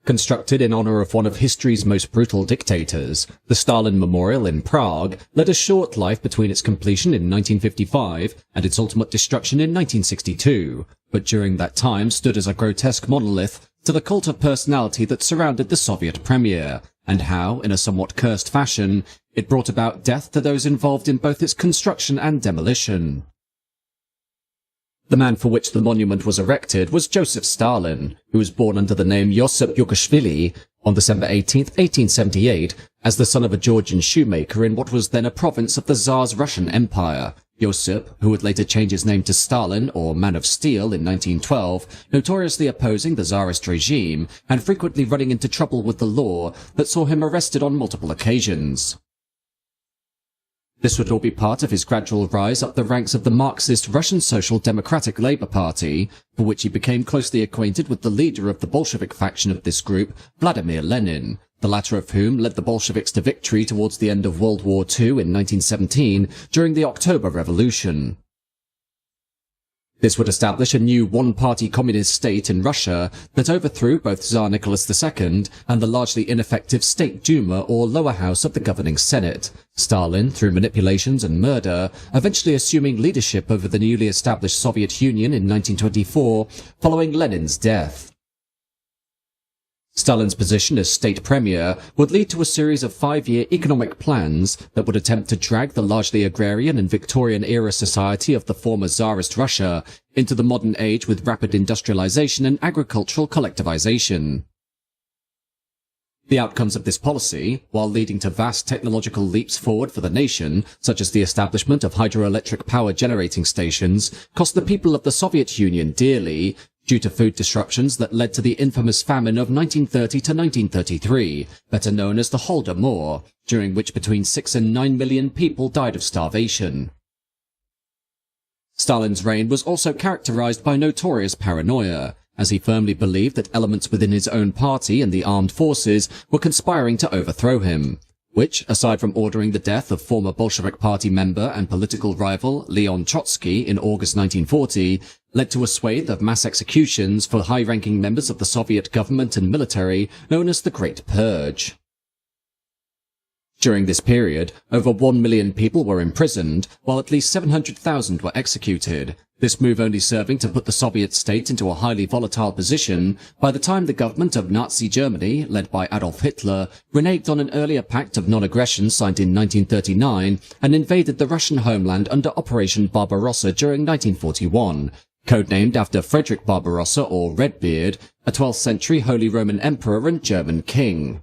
Constructed in honor of one of history's most brutal dictators, the Stalin Memorial in Prague led a short life between its completion in 1955 and its ultimate destruction in 1962, but during that time stood as a grotesque monolith to the cult of personality that surrounded the Soviet premier, and how, in a somewhat cursed fashion, it brought about death to those involved in both its construction and demolition. The man for which the monument was erected was Joseph Stalin, who was born under the name Josip Jurgashvili on December 18, 1878, as the son of a Georgian shoemaker in what was then a province of the Tsar's Russian Empire. Josip, who would later change his name to Stalin, or Man of Steel, in 1912, notoriously opposing the Tsarist regime and frequently running into trouble with the law that saw him arrested on multiple occasions. This would all be part of his gradual rise up the ranks of the Marxist Russian Social Democratic Labour Party, for which he became closely acquainted with the leader of the Bolshevik faction of this group, Vladimir Lenin, the latter of whom led the Bolsheviks to victory towards the end of World War II in 1917 during the October Revolution. This would establish a new one-party communist state in Russia that overthrew both Tsar Nicholas II and the largely ineffective State Duma or lower house of the governing Senate, Stalin, through manipulations and murder, eventually assuming leadership over the newly established Soviet Union in 1924 following Lenin's death. Stalin's position as state premier would lead to a series of 5-year economic plans that would attempt to drag the largely agrarian and Victorian-era society of the former Tsarist Russia into the modern age with rapid industrialization and agricultural collectivization. The outcomes of this policy, while leading to vast technological leaps forward for the nation, such as the establishment of hydroelectric power generating stations, cost the people of the Soviet Union dearly, due to food disruptions that led to the infamous famine of 1930 to 1933, better known as the Holodomor, during which between 6 and 9 million people died of starvation. Stalin's reign was also characterized by notorious paranoia, as he firmly believed that elements within his own party and the armed forces were conspiring to overthrow him, which, aside from ordering the death of former Bolshevik Party member and political rival Leon Trotsky in August 1940, led to a swathe of mass executions for high-ranking members of the Soviet government and military known as the Great Purge. During this period, over 1 million people were imprisoned, while at least 700,000 were executed, this move only serving to put the Soviet state into a highly volatile position by the time the government of Nazi Germany, led by Adolf Hitler, reneged on an earlier pact of non-aggression signed in 1939 and invaded the Russian homeland under Operation Barbarossa during 1941, codenamed after Frederick Barbarossa or Redbeard, a 12th century Holy Roman Emperor and German king.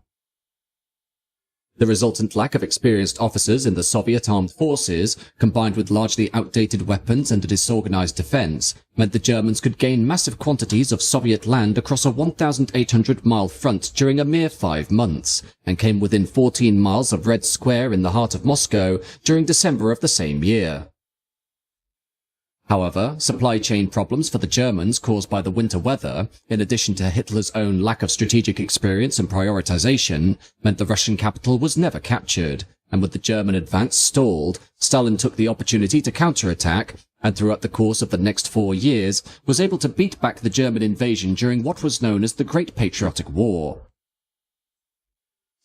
The resultant lack of experienced officers in the Soviet armed forces, combined with largely outdated weapons and a disorganized defense, meant the Germans could gain massive quantities of Soviet land across a 1,800-mile front during a mere 5 months, and came within 14 miles of Red Square in the heart of Moscow during December of the same year. However, supply chain problems for the Germans caused by the winter weather, in addition to Hitler's own lack of strategic experience and prioritization, meant the Russian capital was never captured, and with the German advance stalled, Stalin took the opportunity to counterattack, and throughout the course of the next 4 years, was able to beat back the German invasion during what was known as the Great Patriotic War.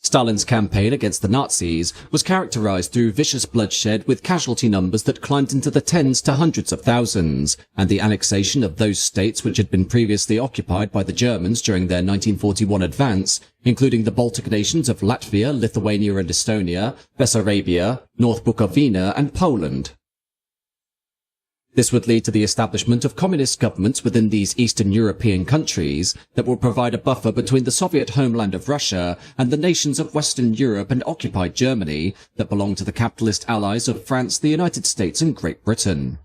Stalin's campaign against the Nazis was characterized through vicious bloodshed with casualty numbers that climbed into the tens to hundreds of thousands, and the annexation of those states which had been previously occupied by the Germans during their 1941 advance, including the Baltic nations of Latvia, Lithuania and Estonia, Bessarabia, North Bukovina and Poland. This would lead to the establishment of communist governments within these Eastern European countries that will provide a buffer between the Soviet homeland of Russia and the nations of Western Europe and occupied Germany that belonged to the capitalist allies of France, the United States and Great Britain.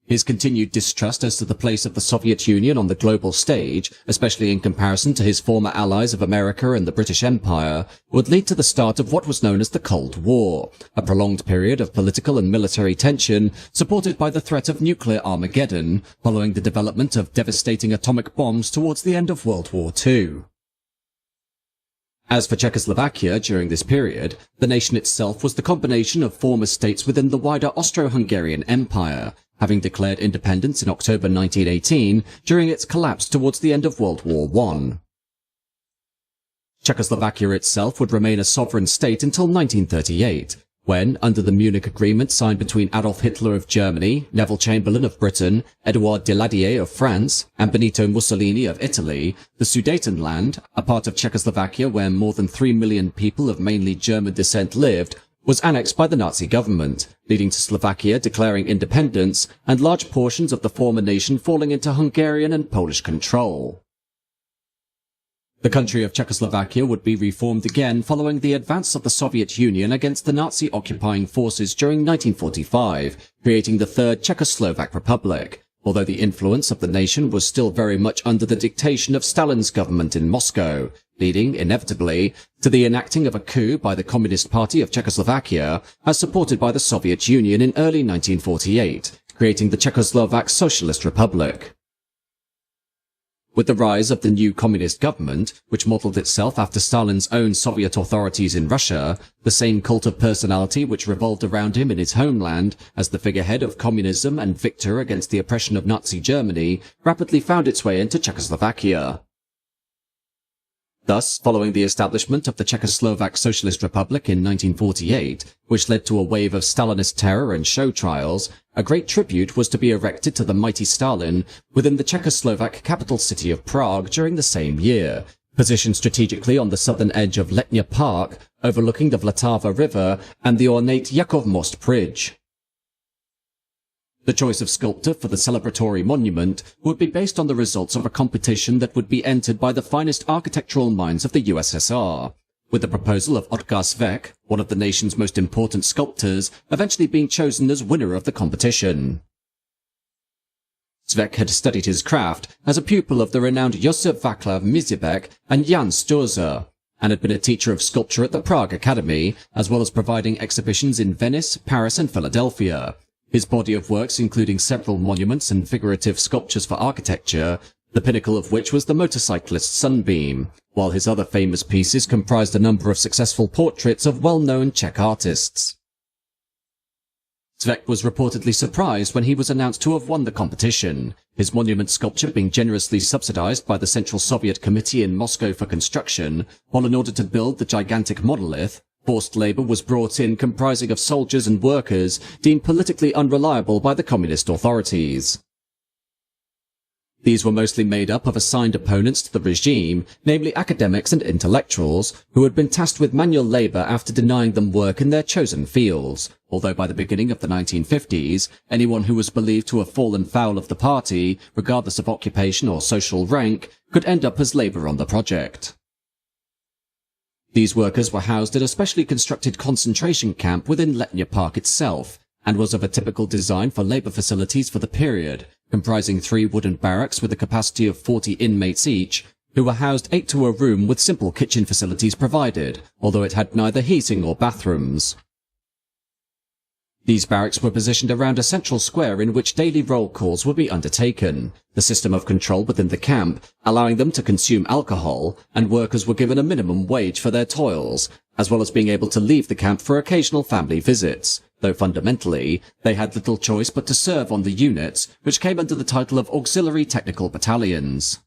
His continued distrust as to the place of the Soviet Union on the global stage, especially in comparison to his former allies of America and the British Empire, would lead to the start of what was known as the Cold War, a prolonged period of political and military tension supported by the threat of nuclear Armageddon, following the development of devastating atomic bombs towards the end of World War II. As for Czechoslovakia during this period, the nation itself was the combination of former states within the wider Austro-Hungarian Empire, having declared independence in October 1918 during its collapse towards the end of World War I. Czechoslovakia itself would remain a sovereign state until 1938, when, under the Munich Agreement signed between Adolf Hitler of Germany, Neville Chamberlain of Britain, Édouard Daladier of France, and Benito Mussolini of Italy, the Sudetenland, a part of Czechoslovakia where more than 3 million people of mainly German descent lived, was annexed by the Nazi government, leading to Slovakia declaring independence and large portions of the former nation falling into Hungarian and Polish control. The country of Czechoslovakia would be reformed again following the advance of the Soviet Union against the Nazi occupying forces during 1945, creating the Third Czechoslovak Republic, although the influence of the nation was still very much under the dictation of Stalin's government in Moscow, leading, inevitably, to the enacting of a coup by the Communist Party of Czechoslovakia, as supported by the Soviet Union in early 1948, creating the Czechoslovak Socialist Republic. With the rise of the new communist government, which modelled itself after Stalin's own Soviet authorities in Russia, the same cult of personality which revolved around him in his homeland as the figurehead of communism and victor against the oppression of Nazi Germany, rapidly found its way into Czechoslovakia. Thus, following the establishment of the Czechoslovak Socialist Republic in 1948, which led to a wave of Stalinist terror and show trials, a great tribute was to be erected to the mighty Stalin within the Czechoslovak capital city of Prague during the same year, positioned strategically on the southern edge of Letnia Park, overlooking the Vltava River and the ornate Jakov Most Bridge. The choice of sculptor for the celebratory monument would be based on the results of a competition that would be entered by the finest architectural minds of the USSR, with the proposal of Otakar Švec, one of the nation's most important sculptors, eventually being chosen as winner of the competition. Švec had studied his craft as a pupil of the renowned Josef Václav Mizibek and Jan Sturza, and had been a teacher of sculpture at the Prague Academy, as well as providing exhibitions in Venice, Paris and Philadelphia. His body of works including several monuments and figurative sculptures for architecture, the pinnacle of which was the motorcyclist Sunbeam, while his other famous pieces comprised a number of successful portraits of well-known Czech artists. Švec was reportedly surprised when he was announced to have won the competition, his monument sculpture being generously subsidized by the Central Soviet Committee in Moscow for construction, while in order to build the gigantic monolith, forced labour was brought in comprising of soldiers and workers deemed politically unreliable by the communist authorities. These were mostly made up of assigned opponents to the regime, namely academics and intellectuals, who had been tasked with manual labour after denying them work in their chosen fields, although by the beginning of the 1950s, anyone who was believed to have fallen foul of the party, regardless of occupation or social rank, could end up as labour on the project. These workers were housed at a specially constructed concentration camp within Letnia Park itself, and was of a typical design for labour facilities for the period, comprising 3 wooden barracks with a capacity of 40 inmates each, who were housed 8 to a room with simple kitchen facilities provided, although it had neither heating or bathrooms. These barracks were positioned around a central square in which daily roll calls would be undertaken, the system of control within the camp allowing them to consume alcohol, and workers were given a minimum wage for their toils, as well as being able to leave the camp for occasional family visits, though fundamentally they had little choice but to serve on the units, which came under the title of Auxiliary Technical Battalions.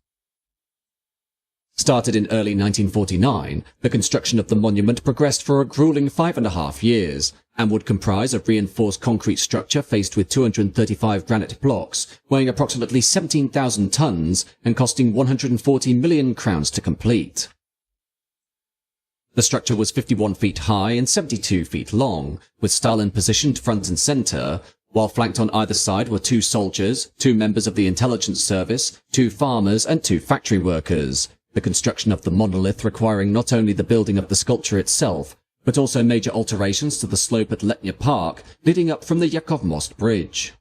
Started in early 1949, the construction of the monument progressed for a grueling 5.5 years, and would comprise a reinforced concrete structure faced with 235 granite blocks, weighing approximately 17,000 tons and costing 140 million crowns to complete. The structure was 51 feet high and 72 feet long, with Stalin positioned front and center, while flanked on either side were 2 soldiers, 2 members of the intelligence service, 2 farmers and 2 factory workers. The construction of the monolith requiring not only the building of the sculpture itself, but also major alterations to the slope at Letnia Park, leading up from the Jakov Most Bridge.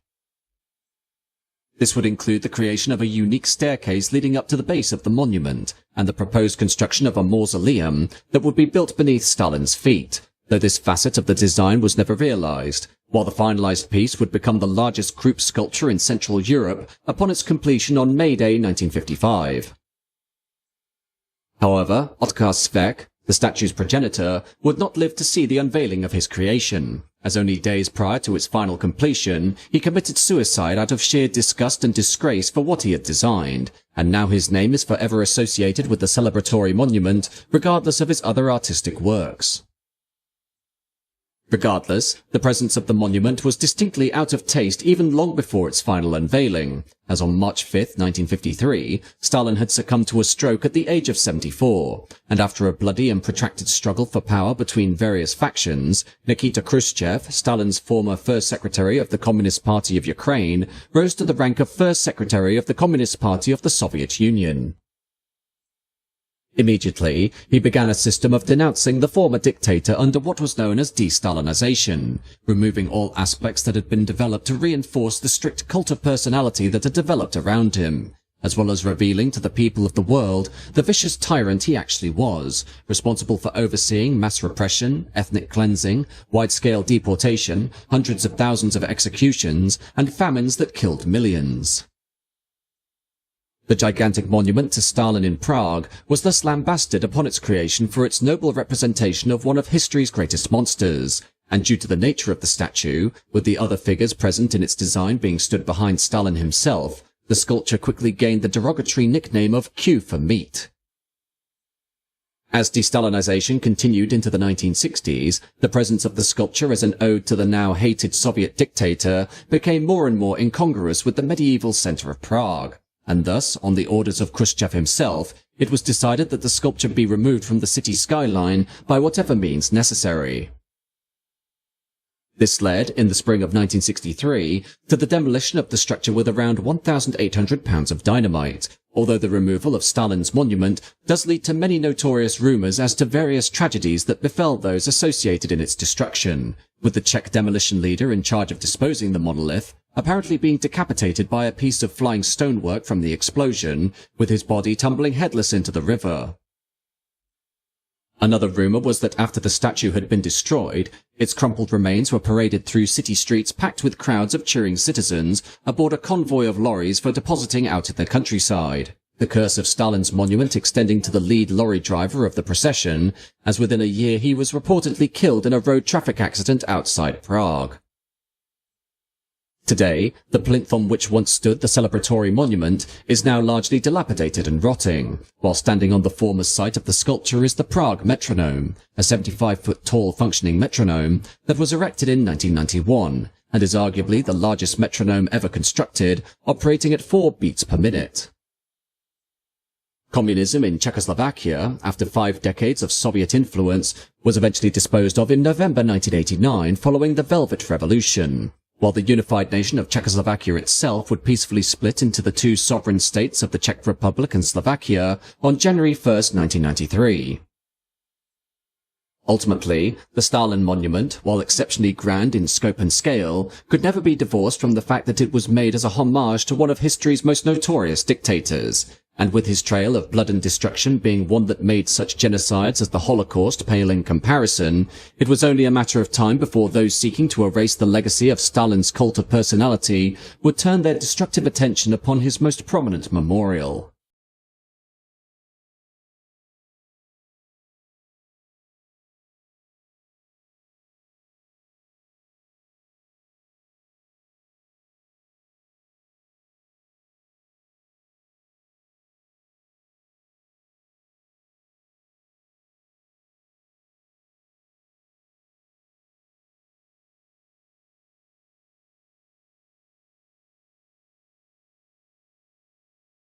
This would include the creation of a unique staircase leading up to the base of the monument, and the proposed construction of a mausoleum that would be built beneath Stalin's feet, though this facet of the design was never realized, while the finalized piece would become the largest group sculpture in Central Europe upon its completion on May Day 1955. However, Otakar Švec, the statue's progenitor, would not live to see the unveiling of his creation, as only days prior to its final completion, he committed suicide out of sheer disgust and disgrace for what he had designed, and now his name is forever associated with the celebratory monument, regardless of his other artistic works. Regardless, the presence of the monument was distinctly out of taste even long before its final unveiling, as on March 5, 1953, Stalin had succumbed to a stroke at the age of 74, and after a bloody and protracted struggle for power between various factions, Nikita Khrushchev, Stalin's former first secretary of the Communist Party of Ukraine, rose to the rank of first secretary of the Communist Party of the Soviet Union. Immediately, he began a system of denouncing the former dictator under what was known as de-Stalinization, removing all aspects that had been developed to reinforce the strict cult of personality that had developed around him, as well as revealing to the people of the world the vicious tyrant he actually was, responsible for overseeing mass repression, ethnic cleansing, wide-scale deportation, hundreds of thousands of executions, and famines that killed millions. The gigantic monument to Stalin in Prague was thus lambasted upon its creation for its noble representation of one of history's greatest monsters, and due to the nature of the statue, with the other figures present in its design being stood behind Stalin himself, the sculpture quickly gained the derogatory nickname of Q for meat. As de-Stalinization continued into the 1960s, the presence of the sculpture as an ode to the now hated Soviet dictator became more and more incongruous with the medieval center of Prague. And thus, on the orders of Khrushchev himself, it was decided that the sculpture be removed from the city skyline by whatever means necessary. This led, in the spring of 1963, to the demolition of the structure with around 1,800 pounds of dynamite, although the removal of Stalin's monument does lead to many notorious rumours as to various tragedies that befell those associated in its destruction, with the Czech demolition leader in charge of disposing the monolith apparently being decapitated by a piece of flying stonework from the explosion, with his body tumbling headless into the river. Another rumour was that after the statue had been destroyed, its crumpled remains were paraded through city streets packed with crowds of cheering citizens aboard a convoy of lorries for depositing out in the countryside, the curse of Stalin's monument extending to the lead lorry driver of the procession, as within a year he was reportedly killed in a road traffic accident outside Prague. Today, the plinth on which once stood the celebratory monument is now largely dilapidated and rotting, while standing on the former site of the sculpture is the Prague metronome, a 75-foot-tall functioning metronome that was erected in 1991, and is arguably the largest metronome ever constructed, operating at 4 beats per minute. Communism in Czechoslovakia, after 5 decades of Soviet influence, was eventually disposed of in November 1989 following the Velvet Revolution, while the unified nation of Czechoslovakia itself would peacefully split into the 2 sovereign states of the Czech Republic and Slovakia on January 1, 1993. Ultimately, the Stalin Monument, while exceptionally grand in scope and scale, could never be divorced from the fact that it was made as a homage to one of history's most notorious dictators, and with his trail of blood and destruction being one that made such genocides as the Holocaust pale in comparison, it was only a matter of time before those seeking to erase the legacy of Stalin's cult of personality would turn their destructive attention upon his most prominent memorial.